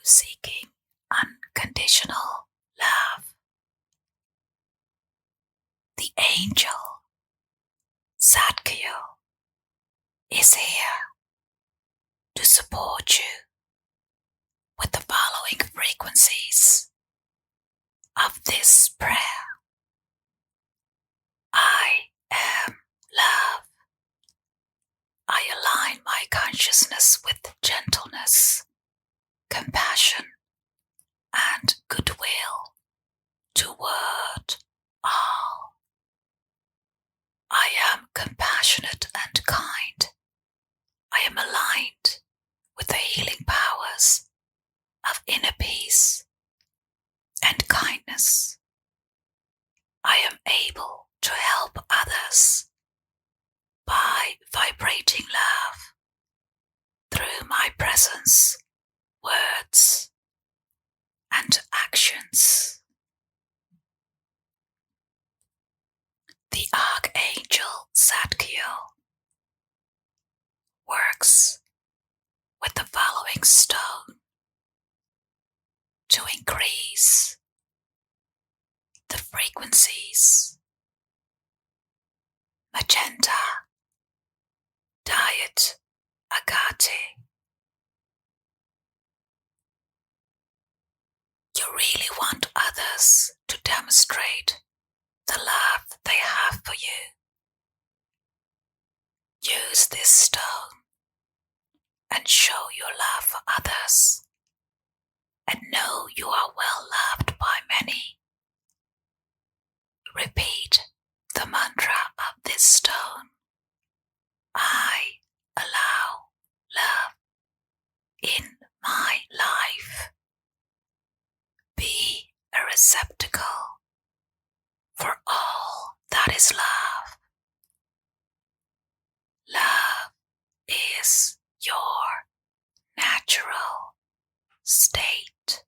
seeking unconditional love. The angel Zadkiel is here to support you with the following frequencies of this prayer. I am love. I align my consciousness with gentleness, compassion, and goodwill toward all. I am compassionate and kind. I am aligned with the healing powers of inner peace and kindness. I am able to help others by vibrating love through my presence, words, and actions. The Archangel Zadkiel works with the following stone to increase the frequencies: Magenta, Diet, Agate. You really want others to demonstrate the love they have for you. Use this stone and show your love for others, and know you are well loved by many. Repeat the mantra of this stone. I allow love in my life. Be a receptacle for all that is love. Love is your natural state.